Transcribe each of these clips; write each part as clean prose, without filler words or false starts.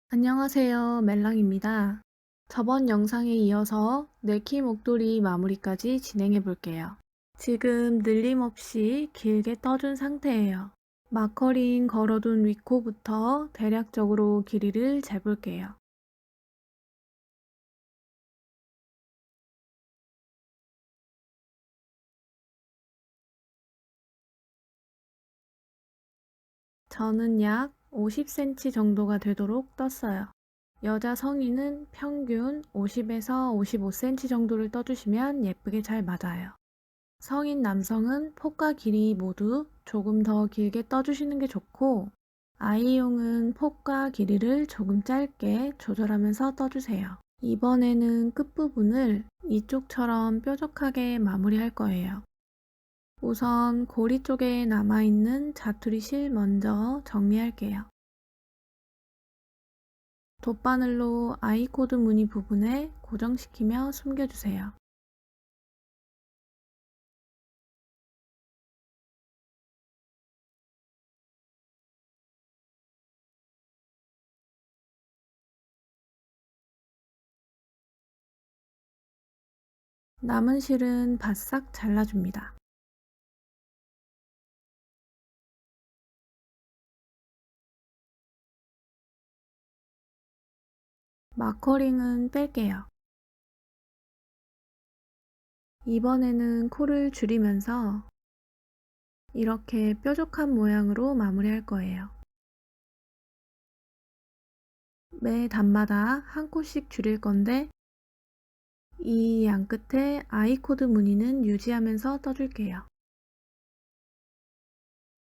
안녕하세요. 멜랑입니다. 저번 영상에 이어서 네키 목도리 마무리까지 진행해 볼게요. 지금 늘림 없이 길게 떠준 상태예요. 마커링 걸어둔 윗코부터 대략적으로 길이를 재볼게요. 저는 약 50cm 정도가 되도록 떴어요. 여자 성인은 평균 50에서 55cm 정도를 떠주시면 예쁘게 잘 맞아요. 성인 남성은 폭과 길이 모두 조금 더 길게 떠주시는 게 좋고, 아이용은 폭과 길이를 조금 짧게 조절하면서 떠주세요. 이번에는 끝부분을 이쪽처럼 뾰족하게 마무리할 거예요. 우선 고리 쪽에 남아있는 자투리 실 먼저 정리할게요. 돗바늘로 아이코드 무늬 부분에 고정시키며 숨겨주세요. 남은 실은 바싹 잘라줍니다. 마커링은 뺄게요. 이번에는 코를 줄이면서 이렇게 뾰족한 모양으로 마무리할 거예요. 매 단마다 한 코씩 줄일 건데 이 양 끝에 아이코드 무늬는 유지하면서 떠줄게요.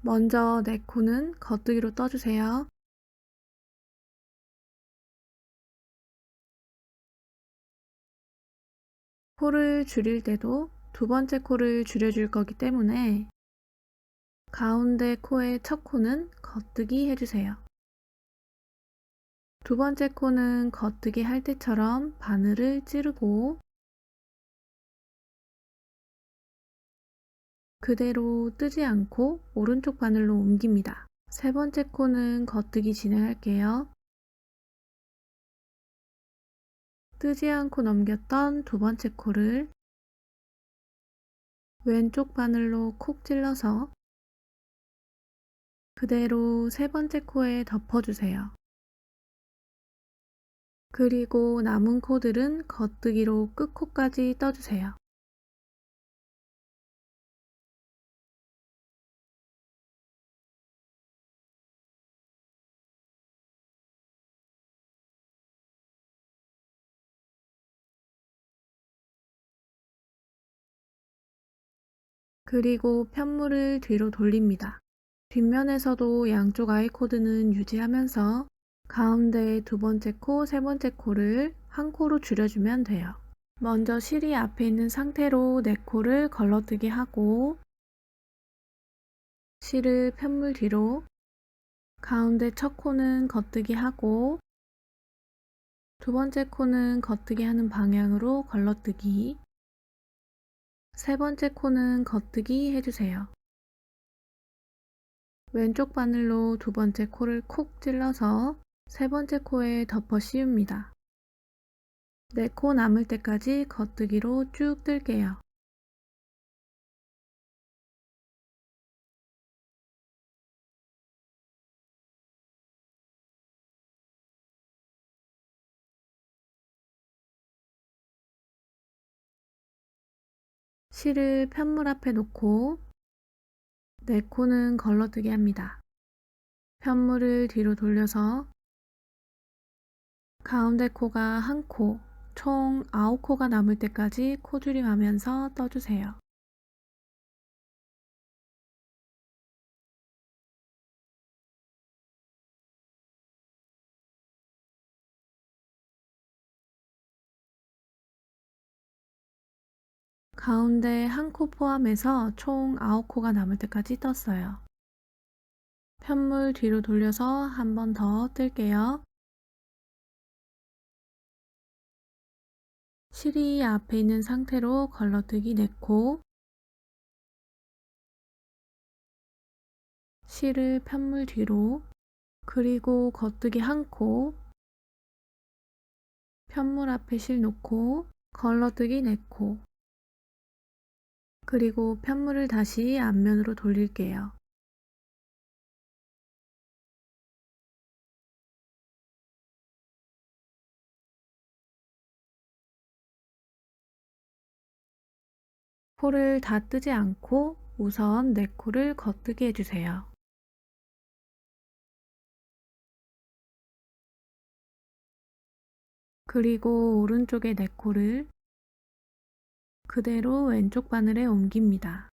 먼저 네 코는 겉뜨기로 떠주세요. 코를 줄일 때도 두 번째 코를 줄여줄 거기 때문에 가운데 코의 첫 코는 겉뜨기 해주세요. 두 번째 코는 겉뜨기 할 때처럼 바늘을 찌르고 그대로 뜨지 않고 오른쪽 바늘로 옮깁니다. 세 번째 코는 겉뜨기 진행할게요. 뜨지 않고 넘겼던 두 번째 코를 왼쪽 바늘로 콕 찔러서 그대로 세 번째 코에 덮어주세요. 그리고 남은 코들은 겉뜨기로 끝코까지 떠주세요. 그리고 편물을 뒤로 돌립니다. 뒷면에서도 양쪽 아이코드는 유지하면서 가운데 두 번째 코, 세 번째 코를 한 코로 줄여주면 돼요. 먼저 실이 앞에 있는 상태로 네 코를 걸러뜨기 하고 실을 편물 뒤로 가운데 첫 코는 겉뜨기 하고 두 번째 코는 겉뜨기 하는 방향으로 걸러뜨기 세 번째 코는 겉뜨기 해주세요. 왼쪽 바늘로 두 번째 코를 콕 찔러서 세 번째 코에 덮어 씌웁니다. 네 코 남을 때까지 겉뜨기로 쭉 뜰게요. 실을 편물 앞에 놓고 네 코는 걸러뜨기 합니다. 편물을 뒤로 돌려서 가운데 코가 한 코, 총 9코가 남을 때까지 코줄임하면서 떠주세요. 가운데 한 코 포함해서 총 9코가 남을 때까지 떴어요. 편물 뒤로 돌려서 한 번 더 뜰게요. 실이 앞에 있는 상태로 걸러뜨기 4코, 실을 편물 뒤로, 그리고 겉뜨기 1코, 편물 앞에 실 놓고 걸러뜨기 4코, 그리고 편물을 다시 앞면으로 돌릴게요. 코를 다 뜨지 않고 우선 4코를 겉뜨기 해주세요. 그리고 오른쪽의 4코를 그대로 왼쪽 바늘에 옮깁니다.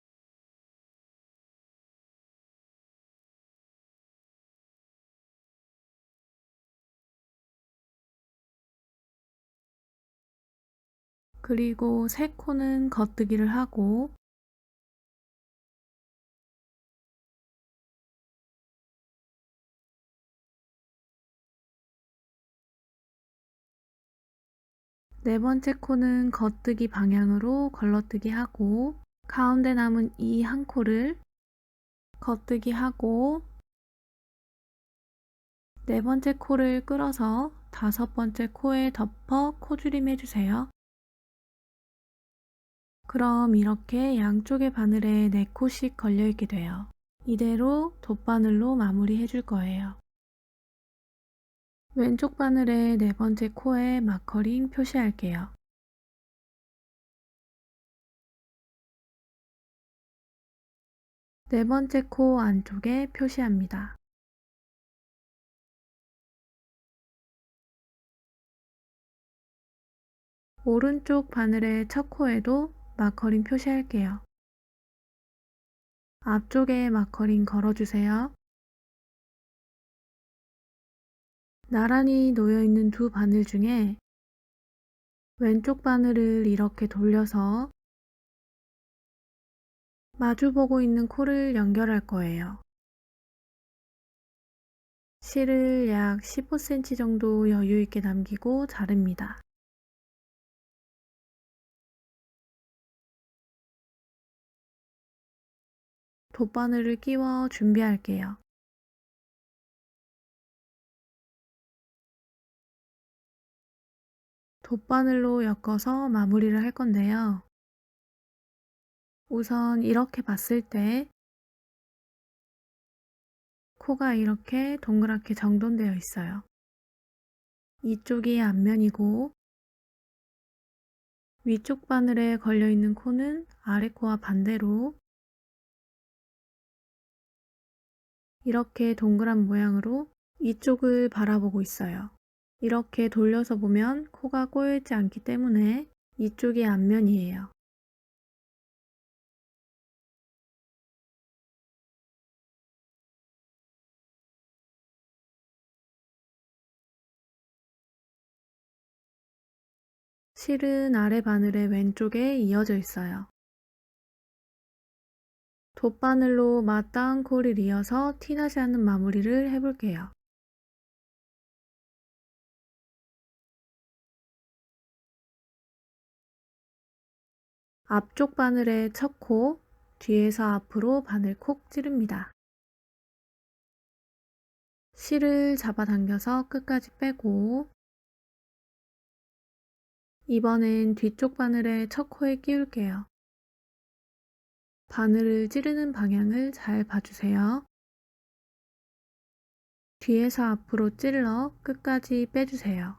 그리고 3코는 겉뜨기를 하고 네 번째 코는 겉뜨기 방향으로 걸러뜨기 하고 가운데 남은 이 한 코를 겉뜨기 하고 네 번째 코를 끌어서 다섯 번째 코에 덮어 코줄임 해주세요. 그럼 이렇게 양쪽의 바늘에 4코씩 걸려있게 돼요. 이대로 돗바늘로 마무리 해줄 거예요. 왼쪽 바늘의 네 번째 코에 마커링 표시할게요. 네 번째 코 안쪽에 표시합니다. 오른쪽 바늘의 첫 코에도 마커링 표시할게요. 앞쪽에 마커링 걸어주세요. 나란히 놓여있는 두 바늘 중에 왼쪽 바늘을 이렇게 돌려서 마주보고 있는 코를 연결할 거예요. 실을 약 15cm 정도 여유있게 남기고 자릅니다. 돗바늘을 끼워 준비할게요. 돗바늘로 엮어서 마무리를 할 건데요. 우선 이렇게 봤을 때 코가 이렇게 동그랗게 정돈되어 있어요. 이쪽이 앞면이고 위쪽 바늘에 걸려있는 코는 아래 코와 반대로 이렇게 동그란 모양으로 이쪽을 바라보고 있어요. 이렇게 돌려서 보면 코가 꼬여있지 않기 때문에 이쪽이 앞면이에요. 실은 아래 바늘의 왼쪽에 이어져 있어요. 돗바늘로 맞닿은 코를 이어서 티나지 않는 마무리를 해볼게요. 앞쪽 바늘의 첫 코, 뒤에서 앞으로 바늘 콕 찌릅니다. 실을 잡아당겨서 끝까지 빼고 이번엔 뒤쪽 바늘의 첫 코에 끼울게요. 바늘을 찌르는 방향을 잘 봐주세요. 뒤에서 앞으로 찔러 끝까지 빼주세요.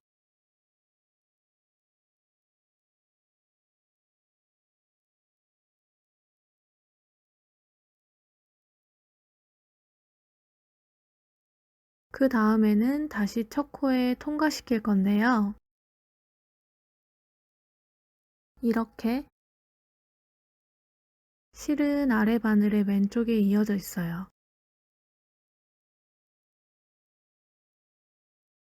그 다음에는 다시 첫 코에 통과시킬 건데요. 이렇게 실은 아래 바늘의 왼쪽에 이어져 있어요.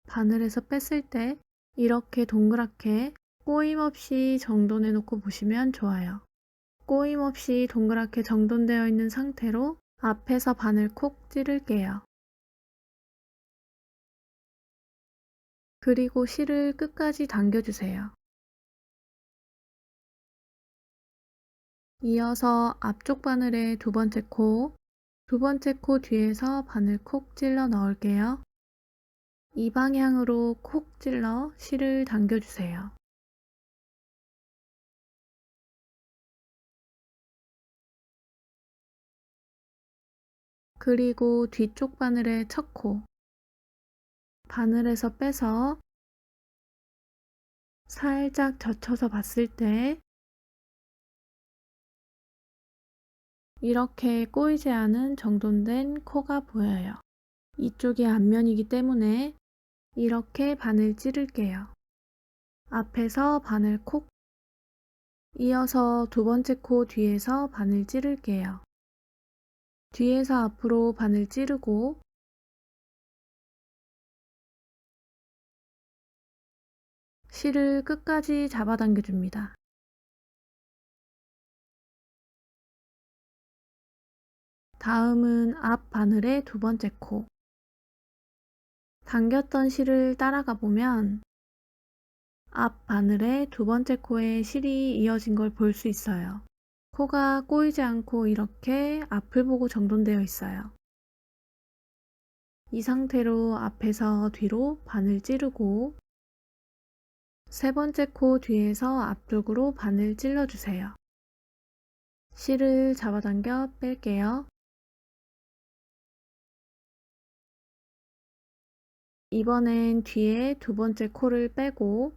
바늘에서 뺐을 때 이렇게 동그랗게 꼬임 없이 정돈해 놓고 보시면 좋아요. 꼬임 없이 동그랗게 정돈되어 있는 상태로 앞에서 바늘 콕 찌를게요. 그리고 실을 끝까지 당겨주세요. 이어서 앞쪽 바늘의 두 번째 코, 두 번째 코 뒤에서 바늘 콕 찔러 넣을게요. 이 방향으로 콕 찔러 실을 당겨주세요. 그리고 뒤쪽 바늘의 첫 코, 바늘에서 빼서 살짝 젖혀서 봤을 때 이렇게 꼬이지 않은 정돈된 코가 보여요. 이쪽이 앞면이기 때문에 이렇게 바늘 찌를게요. 앞에서 바늘 콕, 이어서 두 번째 코 뒤에서 바늘 찌를게요. 뒤에서 앞으로 바늘 찌르고 실을 끝까지 잡아당겨 줍니다. 다음은 앞 바늘의 두 번째 코. 당겼던 실을 따라가 보면 앞 바늘의 두 번째 코에 실이 이어진 걸 볼 수 있어요. 코가 꼬이지 않고 이렇게 앞을 보고 정돈되어 있어요. 이 상태로 앞에서 뒤로 바늘 찌르고 세 번째 코 뒤에서 앞쪽으로 바늘 찔러주세요. 실을 잡아당겨 뺄게요. 이번엔 뒤에 두 번째 코를 빼고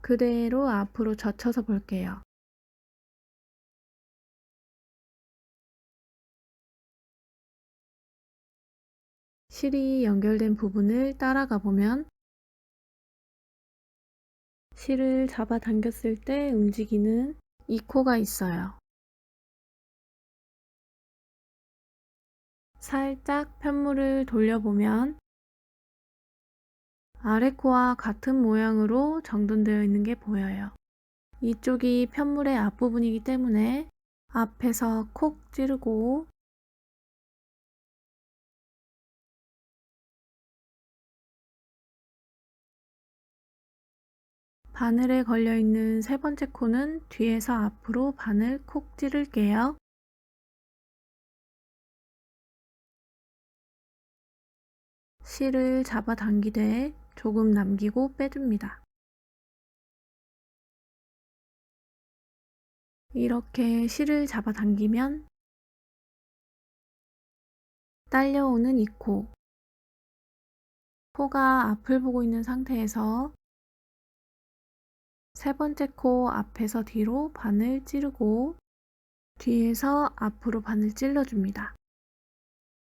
그대로 앞으로 젖혀서 볼게요. 실이 연결된 부분을 따라가 보면 실을 잡아당겼을 때 움직이는 이 코가 있어요. 살짝 편물을 돌려보면 아래 코와 같은 모양으로 정돈되어 있는 게 보여요. 이쪽이 편물의 앞부분이기 때문에 앞에서 콕 찌르고 바늘에 걸려있는 세 번째 코는 뒤에서 앞으로 바늘 콕 찌를게요. 실을 잡아당기되 조금 남기고 빼줍니다. 이렇게 실을 잡아당기면 딸려오는 이 코, 코가 앞을 보고 있는 상태에서 세 번째 코 앞에서 뒤로 바늘 찌르고 뒤에서 앞으로 바늘 찔러줍니다.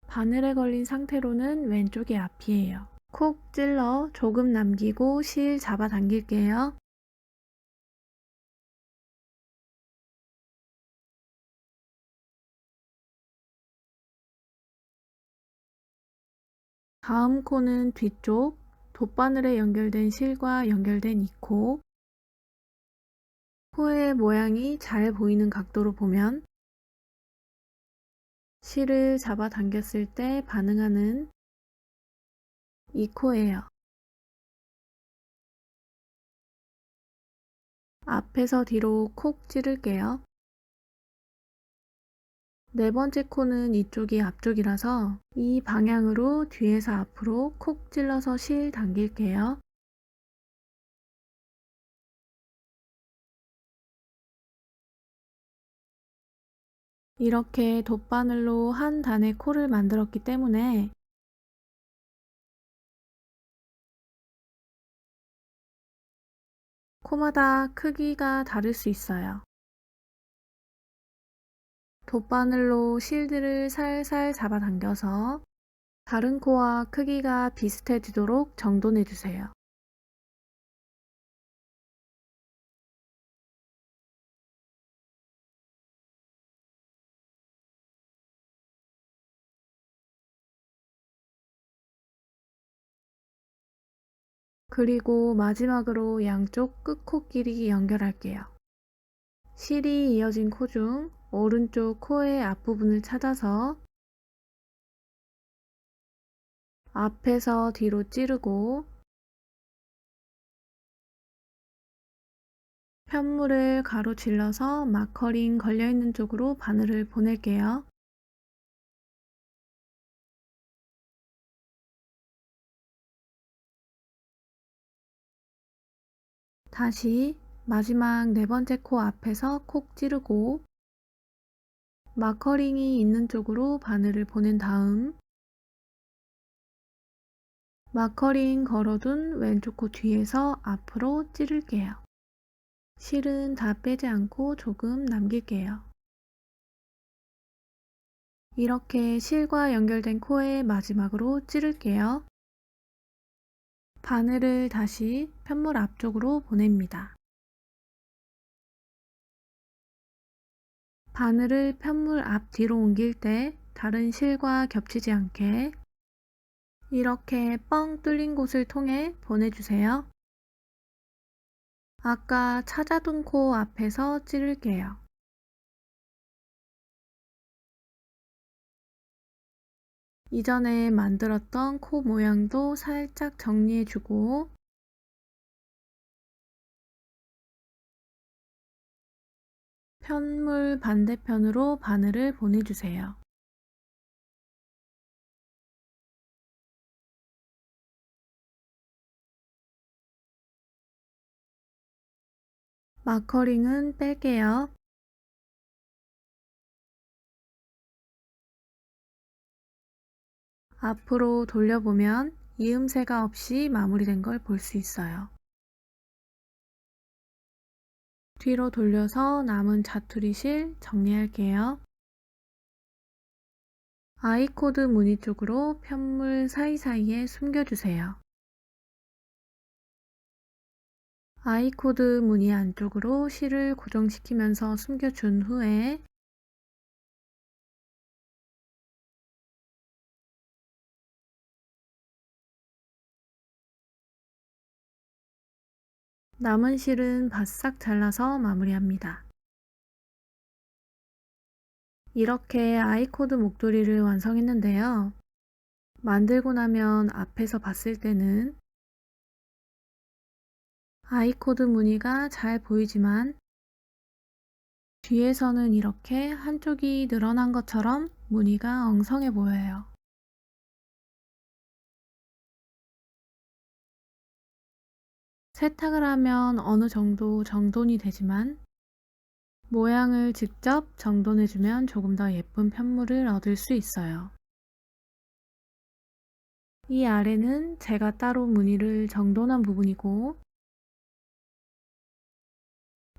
바늘에 걸린 상태로는 왼쪽이 앞이에요. 콕 찔러 조금 남기고 실 잡아당길게요. 다음 코는 뒤쪽 돗바늘에 연결된 실과 연결된 이 코, 코의 모양이 잘 보이는 각도로 보면 실을 잡아 당겼을 때 반응하는 이 코예요. 앞에서 뒤로 콕 찌를게요. 네 번째 코는 이쪽이 앞쪽이라서 이 방향으로 뒤에서 앞으로 콕 찔러서 실 당길게요. 이렇게 돗바늘로 한 단의 코를 만들었기 때문에 코마다 크기가 다를 수 있어요. 돗바늘로 실들을 살살 잡아당겨서 다른 코와 크기가 비슷해지도록 정돈해주세요. 그리고 마지막으로 양쪽 끝코끼리 연결할게요. 실이 이어진 코 중 오른쪽 코의 앞부분을 찾아서 앞에서 뒤로 찌르고 편물을 가로질러서 마커링 걸려있는 쪽으로 바늘을 보낼게요. 다시 마지막 네 번째 코 앞에서 콕 찌르고 마커링이 있는 쪽으로 바늘을 보낸 다음 마커링 걸어둔 왼쪽 코 뒤에서 앞으로 찌를게요. 실은 다 빼지 않고 조금 남길게요. 이렇게 실과 연결된 코의 마지막으로 찌를게요. 바늘을 다시 편물 앞쪽으로 보냅니다. 바늘을 편물 앞 뒤로 옮길 때 다른 실과 겹치지 않게 이렇게 뻥 뚫린 곳을 통해 보내주세요. 아까 찾아둔 코 앞에서 찌를게요. 이전에 만들었던 코 모양도 살짝 정리해주고 편물 반대편으로 바늘을 보내주세요. 마커링은 뺄게요. 앞으로 돌려보면 이음새가 없이 마무리된 걸 볼 수 있어요. 뒤로 돌려서 남은 자투리 실 정리할게요. 아이코드 무늬 쪽으로 편물 사이사이에 숨겨주세요. 아이코드 무늬 안쪽으로 실을 고정시키면서 숨겨준 후에 남은 실은 바싹 잘라서 마무리합니다. 이렇게 아이코드 목도리를 완성했는데요. 만들고 나면 앞에서 봤을 때는 아이코드 무늬가 잘 보이지만 뒤에서는 이렇게 한쪽이 늘어난 것처럼 무늬가 엉성해 보여요. 세탁을 하면 어느 정도 정돈이 되지만 모양을 직접 정돈해주면 조금 더 예쁜 편물을 얻을 수 있어요. 이 아래는 제가 따로 무늬를 정돈한 부분이고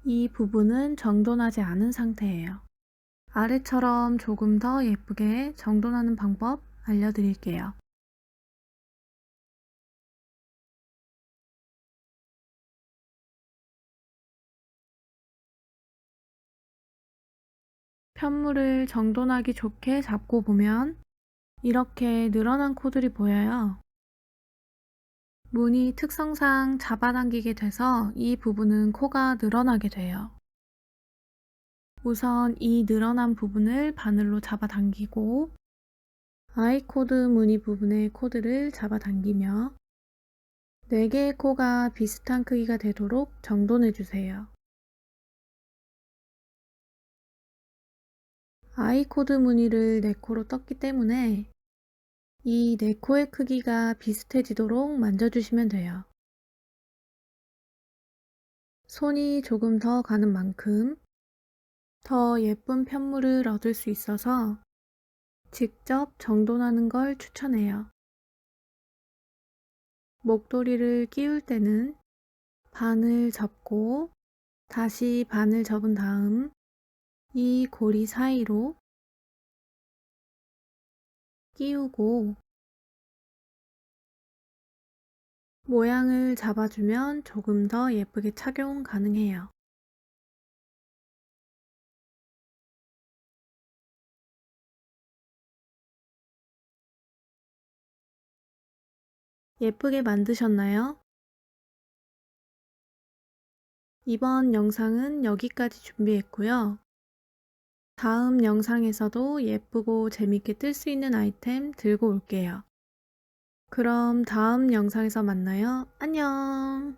이 부분은 정돈하지 않은 상태예요. 아래처럼 조금 더 예쁘게 정돈하는 방법 알려드릴게요. 편물을 정돈하기 좋게 잡고 보면 이렇게 늘어난 코들이 보여요. 무늬 특성상 잡아당기게 돼서 이 부분은 코가 늘어나게 돼요. 우선 이 늘어난 부분을 바늘로 잡아당기고 아이코드 무늬 부분의 코드를 잡아당기며 4개의 코가 비슷한 크기가 되도록 정돈해주세요. 아이코드 무늬를 4코로 떴기 때문에 이 4코의 크기가 비슷해지도록 만져주시면 돼요. 손이 조금 더 가는 만큼 더 예쁜 편물을 얻을 수 있어서 직접 정돈하는 걸 추천해요. 목도리를 끼울 때는 바늘 접고 다시 바늘 접은 다음 이 고리 사이로 끼우고 모양을 잡아주면 조금 더 예쁘게 착용 가능해요. 예쁘게 만드셨나요? 이번 영상은 여기까지 준비했고요. 다음 영상에서도 예쁘고 재밌게 뜰 수 있는 아이템 들고 올게요. 그럼 다음 영상에서 만나요. 안녕!